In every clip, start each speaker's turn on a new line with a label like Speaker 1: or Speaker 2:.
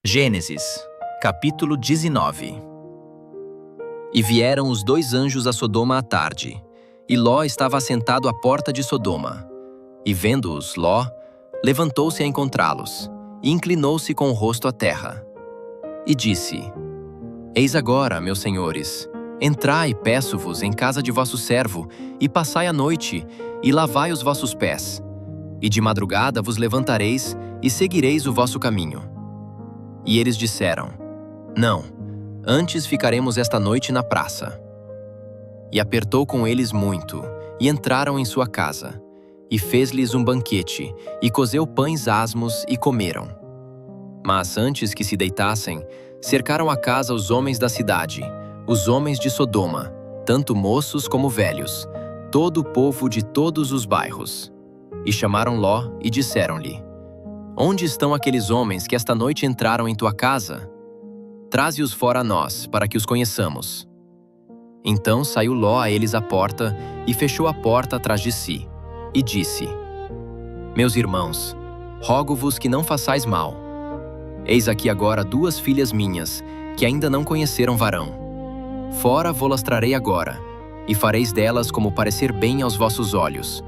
Speaker 1: Gênesis, capítulo 19. E vieram os dois anjos a Sodoma à tarde, e Ló estava assentado à porta de Sodoma. E vendo-os, Ló levantou-se a encontrá-los, e inclinou-se com o rosto à terra. E disse: Eis agora, meus senhores, entrai, peço-vos, em casa de vosso servo, e passai a noite, e lavai os vossos pés. E de madrugada vos levantareis, e seguireis o vosso caminho. E eles disseram: Não, antes ficaremos esta noite na praça. E apertou com eles muito, e entraram em sua casa. E fez-lhes um banquete, e cozeu pães asmos, e comeram. Mas antes que se deitassem, cercaram a casa os homens da cidade, os homens de Sodoma, tanto moços como velhos, todo o povo de todos os bairros. E chamaram Ló e disseram-lhe: Onde estão aqueles homens que esta noite entraram em tua casa? Traze-os fora a nós, para que os conheçamos. Então saiu Ló a eles à porta, e fechou a porta atrás de si, e disse: Meus irmãos, rogo-vos que não façais mal. Eis aqui agora duas filhas minhas, que ainda não conheceram varão. Fora vô-las trarei agora, e fareis delas como parecer bem aos vossos olhos.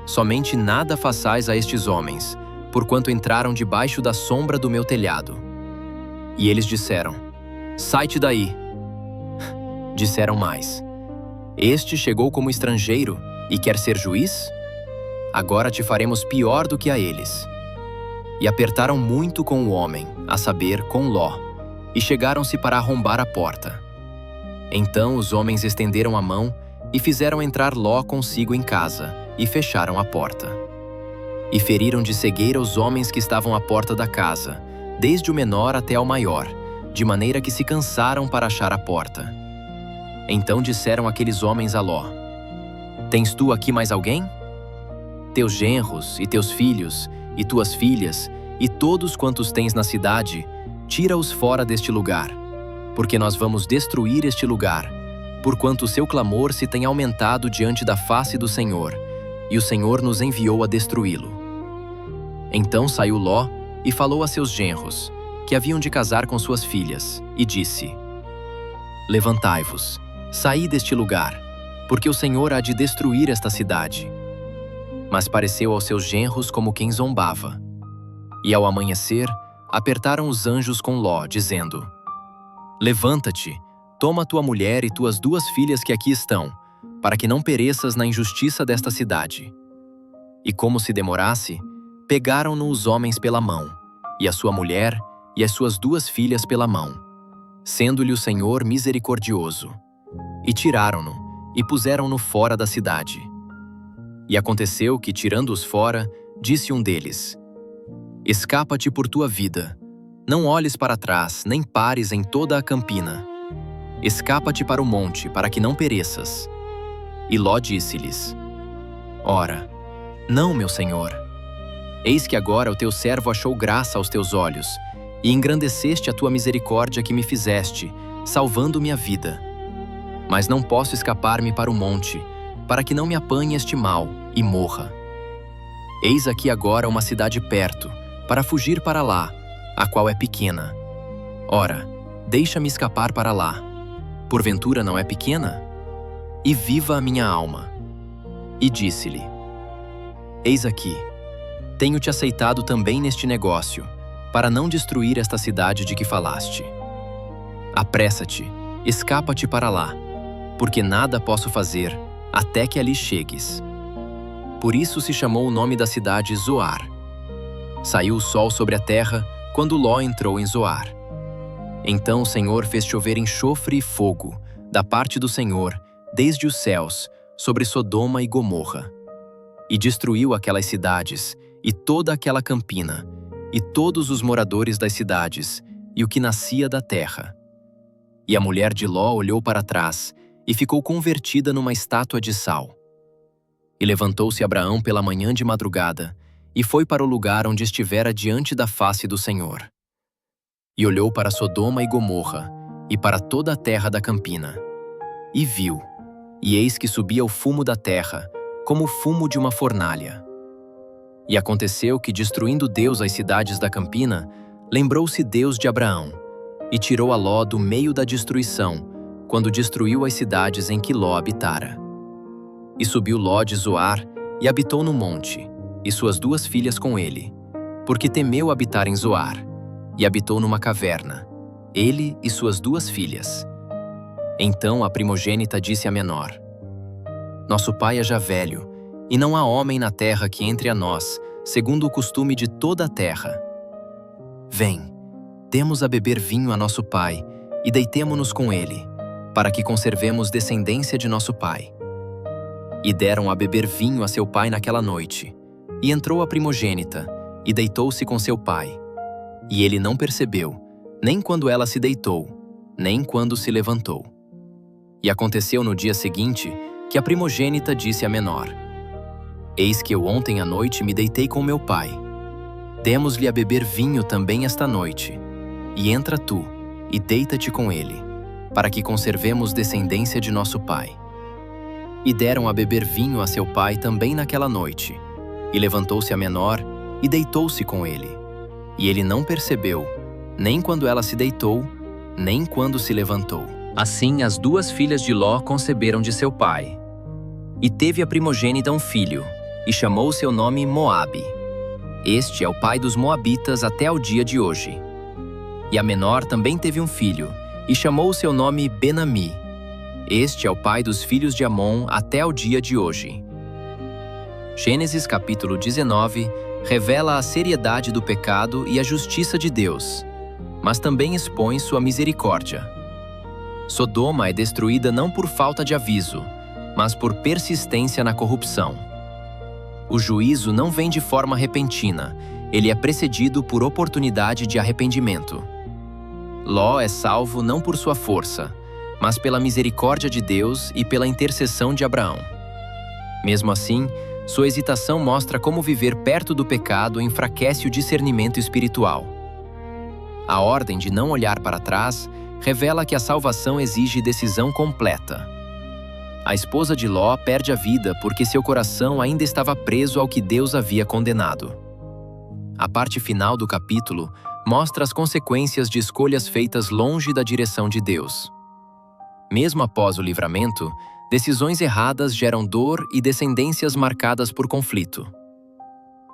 Speaker 1: Somente nada façais a estes homens, porquanto entraram debaixo da sombra do meu telhado. E eles disseram: Sai-te daí. Disseram mais: Este chegou como estrangeiro e quer ser juiz? Agora te faremos pior do que a eles. E apertaram muito com o homem, a saber, com Ló, e chegaram-se para arrombar a porta. Então os homens estenderam a mão e fizeram entrar Ló consigo em casa, e fecharam a porta. E feriram de cegueira os homens que estavam à porta da casa, desde o menor até ao maior, de maneira que se cansaram para achar a porta. Então disseram aqueles homens a Ló: Tens tu aqui mais alguém? Teus genros, e teus filhos, e tuas filhas, e todos quantos tens na cidade, tira-os fora deste lugar, porque nós vamos destruir este lugar, porquanto o seu clamor se tem aumentado diante da face do Senhor, e o Senhor nos enviou a destruí-lo. Então saiu Ló e falou a seus genros, que haviam de casar com suas filhas, e disse: Levantai-vos, saí deste lugar, porque o Senhor há de destruir esta cidade. Mas pareceu aos seus genros como quem zombava. E ao amanhecer, apertaram os anjos com Ló, dizendo: Levanta-te, toma tua mulher e tuas duas filhas que aqui estão, para que não pereças na injustiça desta cidade. E como se demorasse, pegaram-no os homens pela mão, e a sua mulher e as suas duas filhas pela mão, sendo-lhe o Senhor misericordioso. E tiraram-no, e puseram-no fora da cidade. E aconteceu que, tirando-os fora, disse um deles: Escapa-te por tua vida, não olhes para trás, nem pares em toda a campina. Escapa-te para o monte, para que não pereças. E Ló disse-lhes: Ora, não, meu senhor. Eis que agora o teu servo achou graça aos teus olhos, e engrandeceste a tua misericórdia que me fizeste, salvando-me a vida. Mas não posso escapar-me para o monte, para que não me apanhe este mal, e morra. Eis aqui agora uma cidade perto, para fugir para lá, a qual é pequena. Ora, deixa-me escapar para lá. Porventura não é pequena? E viva a minha alma. E disse-lhe: Eis aqui, tenho-te aceitado também neste negócio, para não destruir esta cidade de que falaste. Apressa-te, escapa-te para lá, porque nada posso fazer até que ali chegues. Por isso se chamou o nome da cidade Zoar. Saiu o sol sobre a terra quando Ló entrou em Zoar. Então o Senhor fez chover enxofre e fogo, da parte do Senhor, desde os céus, sobre Sodoma e Gomorra. E destruiu aquelas cidades, e toda aquela campina, e todos os moradores das cidades, e o que nascia da terra. E a mulher de Ló olhou para trás, e ficou convertida numa estátua de sal. E levantou-se Abraão pela manhã de madrugada, e foi para o lugar onde estivera diante da face do Senhor. E olhou para Sodoma e Gomorra, e para toda a terra da campina. E viu, e eis que subia o fumo da terra, como o fumo de uma fornalha. E aconteceu que, destruindo Deus as cidades da campina, Lembrou-se Deus de Abraão e tirou a Ló do meio da destruição, quando destruiu as cidades em que Ló habitara. E subiu Ló de Zoar e habitou no monte, e suas 2 filhas com ele, porque temeu habitar em Zoar, e habitou numa caverna, ele e suas 2 filhas. Então a primogênita disse à menor: Nosso pai é já velho, e não há homem na terra que entre a nós, segundo o costume de toda a terra. Vem, demos a beber vinho a nosso pai, e deitemo-nos com ele, para que conservemos descendência de nosso pai. E deram a beber vinho a seu pai naquela noite, e entrou a primogênita, e deitou-se com seu pai. E ele não percebeu, nem quando ela se deitou, nem quando se levantou. E aconteceu no dia seguinte, que a primogênita disse à menor: Eis que eu ontem à noite me deitei com meu pai. Demos-lhe a beber vinho também esta noite. E entra tu, e deita-te com ele, para que conservemos descendência de nosso pai. E deram a beber vinho a seu pai também naquela noite. E levantou-se a menor, e deitou-se com ele. E ele não percebeu, nem quando ela se deitou, nem quando se levantou. Assim as 2 filhas de Ló conceberam de seu pai. E teve a primogênita um filho, e chamou seu nome Moabe. Este é o pai dos moabitas até ao dia de hoje. E a menor também teve um filho, e chamou seu nome Benami. Este é o pai dos filhos de Amon até ao dia de hoje. Gênesis capítulo 19 revela a seriedade do pecado e a justiça de Deus, mas também expõe sua misericórdia. Sodoma é destruída não por falta de aviso, mas por persistência na corrupção. O juízo não vem de forma repentina, ele é precedido por oportunidade de arrependimento. Ló é salvo não por sua força, mas pela misericórdia de Deus e pela intercessão de Abraão. Mesmo assim, sua hesitação mostra como viver perto do pecado enfraquece o discernimento espiritual. A ordem de não olhar para trás revela que a salvação exige decisão completa. A esposa de Ló perde a vida porque seu coração ainda estava preso ao que Deus havia condenado. A parte final do capítulo mostra as consequências de escolhas feitas longe da direção de Deus. Mesmo após o livramento, decisões erradas geram dor e descendências marcadas por conflito.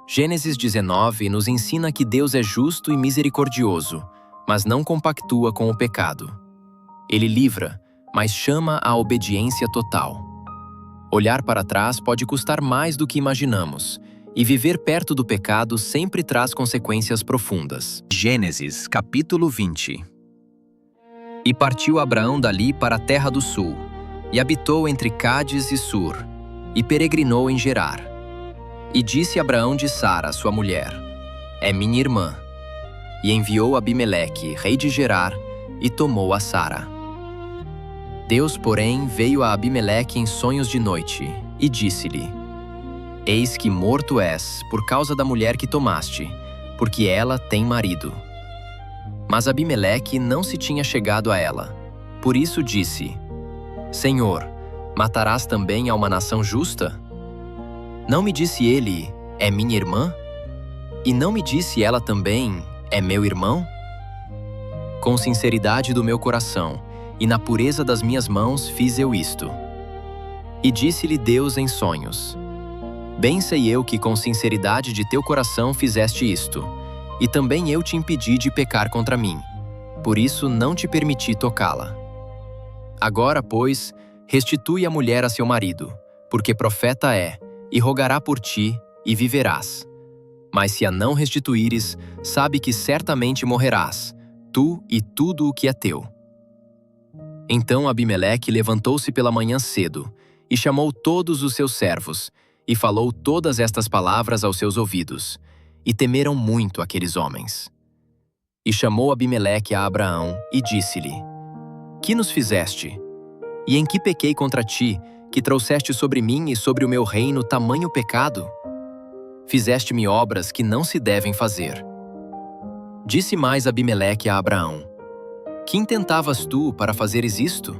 Speaker 1: Gênesis 19 nos ensina que Deus é justo e misericordioso, mas não compactua com o pecado. Ele livra, mas chama à obediência total. Olhar para trás pode custar mais do que imaginamos, e viver perto do pecado sempre traz consequências profundas. Gênesis capítulo 20. E partiu Abraão dali para a terra do sul, e habitou entre Cádiz e Sur, e peregrinou em Gerar. E disse Abraão de Sara, sua mulher: É minha irmã. E enviou Abimeleque, rei de Gerar, e tomou a Sara. Deus, porém, veio a Abimeleque em sonhos de noite, e disse-lhe: Eis que morto és, por causa da mulher que tomaste, porque ela tem marido. Mas Abimeleque não se tinha chegado a ela. Por isso disse: Senhor, matarás também a uma nação justa? Não me disse ele: É minha irmã? E não me disse ela também: É meu irmão? Com sinceridade do meu coração e na pureza das minhas mãos fiz eu isto. E disse-lhe Deus em sonhos: Bem sei eu que com sinceridade de teu coração fizeste isto, e também eu te impedi de pecar contra mim. Por isso não te permiti tocá-la. Agora, pois, restitui a mulher a seu marido, porque profeta é, e rogará por ti, e viverás. Mas se a não restituíres, sabe que certamente morrerás, tu e tudo o que é teu. Então Abimeleque levantou-se pela manhã cedo, e chamou todos os seus servos, e falou todas estas palavras aos seus ouvidos, e temeram muito aqueles homens. E chamou Abimeleque a Abraão, e disse-lhe: Que nos fizeste? E em que pequei contra ti, que trouxeste sobre mim e sobre o meu reino tamanho pecado? Fizeste-me obras que não se devem fazer. Disse mais Abimeleque a Abraão: Que intentavas tu para fazeres isto?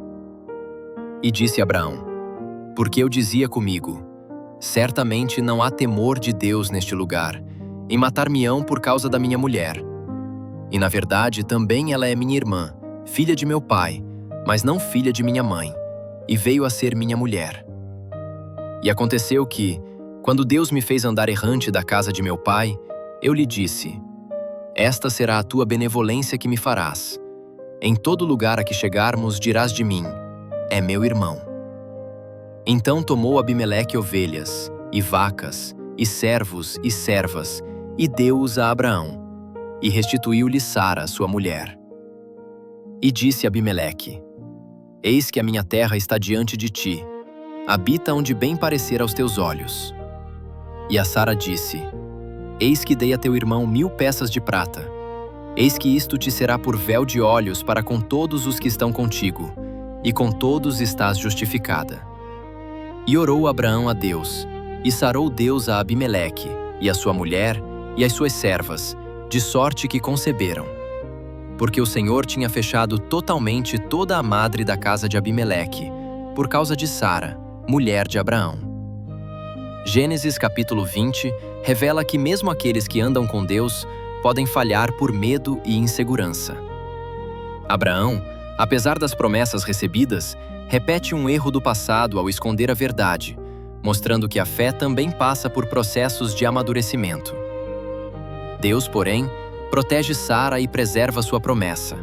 Speaker 1: E disse Abraão: Porque eu dizia comigo: Certamente não há temor de Deus neste lugar, e matar-me-ão por causa da minha mulher. E na verdade também ela é minha irmã, filha de meu pai, mas não filha de minha mãe, e veio a ser minha mulher. E aconteceu que, quando Deus me fez andar errante da casa de meu pai, eu lhe disse: esta será a tua benevolência que me farás. Em todo lugar a que chegarmos dirás de mim: é meu irmão. Então tomou Abimeleque ovelhas, e vacas, e servos e servas, e deu-os a Abraão, e restituiu-lhe Sara, sua mulher. E disse Abimeleque: eis que a minha terra está diante de ti, habita onde bem parecer aos teus olhos. E a Sara disse: eis que dei a teu irmão 1000 peças de prata. Eis que isto te será por véu de olhos para com todos os que estão contigo, e com todos estás justificada. E orou Abraão a Deus, e sarou Deus a Abimeleque, e a sua mulher, e as suas servas, de sorte que conceberam. Porque o Senhor tinha fechado totalmente toda a madre da casa de Abimeleque, por causa de Sara, mulher de Abraão. Gênesis capítulo 20 revela que mesmo aqueles que andam com Deus podem falhar por medo e insegurança. Abraão, apesar das promessas recebidas, repete um erro do passado ao esconder a verdade, mostrando que a fé também passa por processos de amadurecimento. Deus, porém, protege Sara e preserva sua promessa.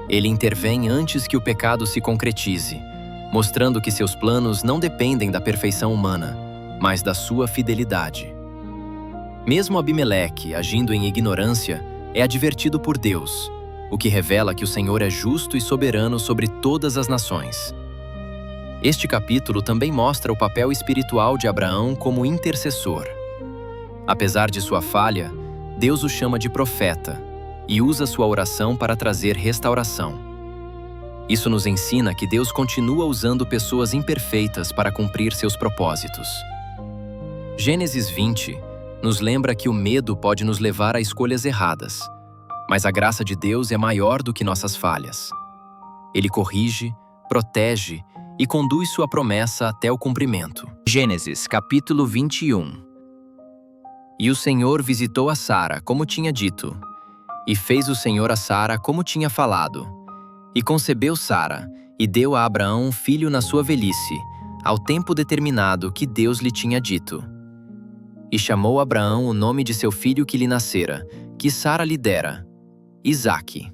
Speaker 1: Ele intervém antes que o pecado se concretize, mostrando que seus planos não dependem da perfeição humana, mas da sua fidelidade. Mesmo Abimeleque, agindo em ignorância, é advertido por Deus, o que revela que o Senhor é justo e soberano sobre todas as nações. Este capítulo também mostra o papel espiritual de Abraão como intercessor. Apesar de sua falha, Deus o chama de profeta e usa sua oração para trazer restauração. Isso nos ensina que Deus continua usando pessoas imperfeitas para cumprir seus propósitos. Gênesis 20 nos lembra que o medo pode nos levar a escolhas erradas, mas a graça de Deus é maior do que nossas falhas. Ele corrige, protege e conduz sua promessa até o cumprimento. Gênesis capítulo 21. E o Senhor visitou a Sara, como tinha dito, e fez o Senhor a Sara como tinha falado. E concebeu Sara, e deu a Abraão um filho na sua velhice, ao tempo determinado que Deus lhe tinha dito. E chamou Abraão o nome de seu filho que lhe nascera, que Sara lhe dera, Isaque.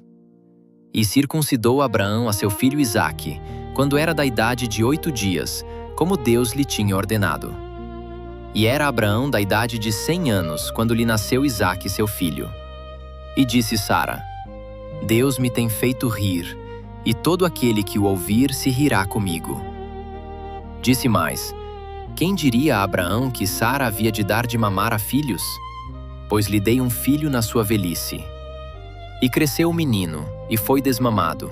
Speaker 1: E circuncidou Abraão a seu filho Isaque, quando era da idade de 8 dias, como Deus lhe tinha ordenado. E era Abraão da idade de 100 anos, quando lhe nasceu Isaque, seu filho. E disse Sara: Deus me tem feito rir, e todo aquele que o ouvir se rirá comigo. Disse mais: quem diria a Abraão que Sara havia de dar de mamar a filhos? Pois lhe dei um filho na sua velhice. E cresceu o menino, e foi desmamado.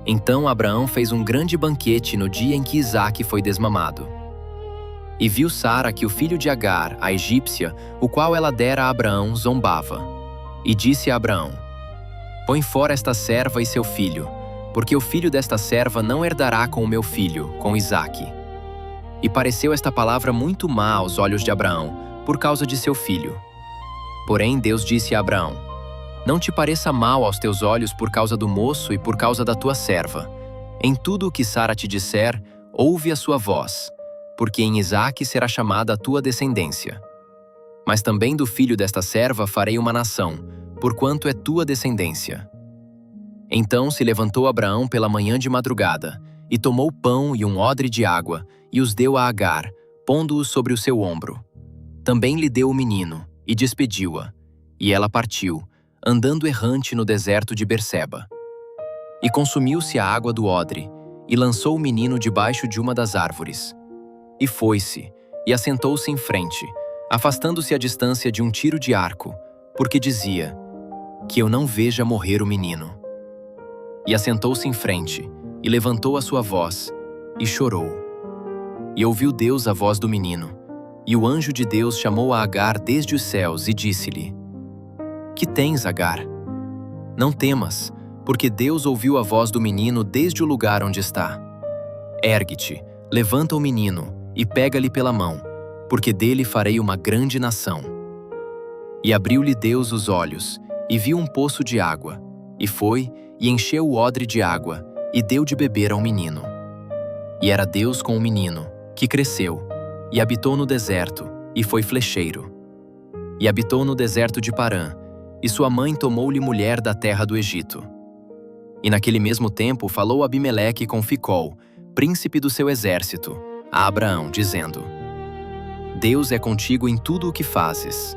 Speaker 1: Então Abraão fez um grande banquete no dia em que Isaque foi desmamado. E viu Sara que o filho de Agar, a egípcia, o qual ela dera a Abraão, zombava. E disse a Abraão: põe fora esta serva e seu filho, porque o filho desta serva não herdará com o meu filho, com Isaque. E pareceu esta palavra muito má aos olhos de Abraão, por causa de seu filho. Porém Deus disse a Abraão: não te pareça mal aos teus olhos por causa do moço e por causa da tua serva. Em tudo o que Sara te disser, ouve a sua voz, porque em Isaque será chamada a tua descendência. Mas também do filho desta serva farei uma nação, porquanto é tua descendência. Então se levantou Abraão pela manhã de madrugada, e tomou pão e um odre de água, e os deu a Agar, pondo-os sobre o seu ombro. Também lhe deu o menino, e despediu-a, e ela partiu, andando errante no deserto de Berseba. E consumiu-se a água do odre, e lançou o menino debaixo de uma das árvores. E foi-se, e assentou-se em frente, afastando-se à distância de um tiro de arco, porque dizia: que eu não veja morrer o menino. E assentou-se em frente, e levantou a sua voz, e chorou. E ouviu Deus a voz do menino, e o anjo de Deus chamou a Agar desde os céus e disse-lhe: que tens, Agar? Não temas, porque Deus ouviu a voz do menino desde o lugar onde está. Ergue-te, levanta o menino, e pega-lhe pela mão, porque dele farei uma grande nação. E abriu-lhe Deus os olhos, e viu um poço de água, e foi e encheu o odre de água, e deu de beber ao menino. E era Deus com o menino, que cresceu, e habitou no deserto, e foi flecheiro. E habitou no deserto de Parã, e sua mãe tomou-lhe mulher da terra do Egito. E naquele mesmo tempo falou Abimeleque com Ficol, príncipe do seu exército, a Abraão, dizendo: Deus é contigo em tudo o que fazes.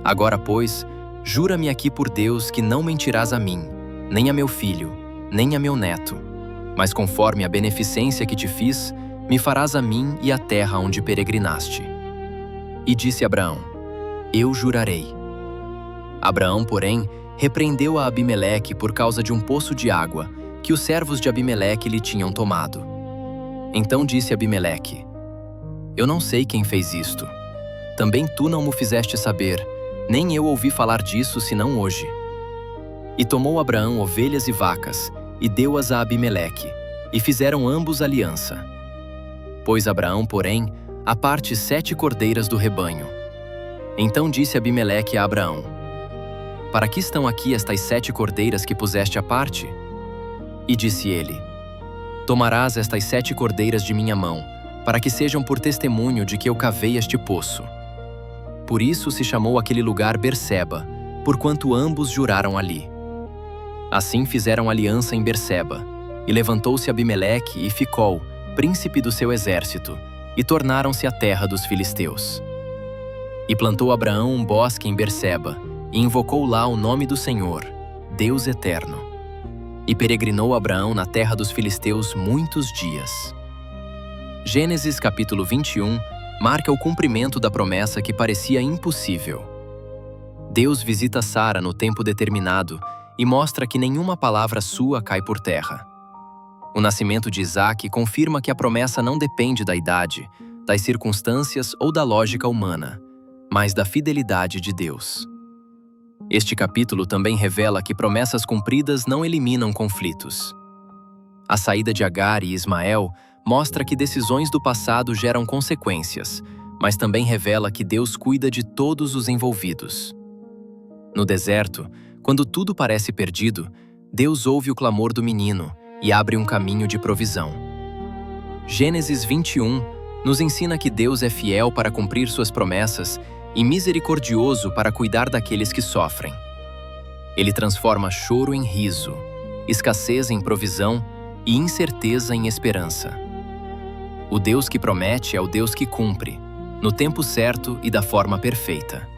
Speaker 1: Agora, pois, jura-me aqui por Deus que não mentirás a mim, nem a meu filho, nem a meu neto, mas conforme a beneficência que te fiz, me farás a mim e a terra onde peregrinaste. E disse Abraão: Eu jurarei. Abraão, porém, repreendeu a Abimeleque por causa de um poço de água que os servos de Abimeleque lhe tinham tomado. Então disse Abimeleque: Eu não sei quem fez isto. Também tu não mo fizeste saber, nem eu ouvi falar disso senão hoje. E tomou Abraão ovelhas e vacas, e deu-as a Abimeleque, e fizeram ambos aliança. Pôs Abraão, porém, à parte 7 cordeiras do rebanho. Então disse Abimeleque a Abraão: Para que estão aqui estas 7 cordeiras que puseste à parte? E disse ele: Tomarás estas 7 cordeiras de minha mão, para que sejam por testemunho de que eu cavei este poço. Por isso se chamou aquele lugar Berseba, porquanto ambos juraram ali. Assim fizeram aliança em Berseba, e levantou-se Abimeleque e Ficol, príncipe do seu exército, e tornaram-se à terra dos filisteus. E plantou Abraão um bosque em Berseba, e invocou lá o nome do Senhor, Deus eterno. E peregrinou Abraão na terra dos filisteus muitos dias. Gênesis capítulo 21 marca o cumprimento da promessa que parecia impossível. Deus visita Sara no tempo determinado e mostra que nenhuma palavra sua cai por terra. O nascimento de Isaque confirma que a promessa não depende da idade, das circunstâncias ou da lógica humana, mas da fidelidade de Deus. Este capítulo também revela que promessas cumpridas não eliminam conflitos. A saída de Agar e Ismael mostra que decisões do passado geram consequências, mas também revela que Deus cuida de todos os envolvidos. No deserto, quando tudo parece perdido, Deus ouve o clamor do menino e abre um caminho de provisão. Gênesis 21 nos ensina que Deus é fiel para cumprir suas promessas e misericordioso para cuidar daqueles que sofrem. Ele transforma choro em riso, escassez em provisão e incerteza em esperança. O Deus que promete é o Deus que cumpre, no tempo certo e da forma perfeita.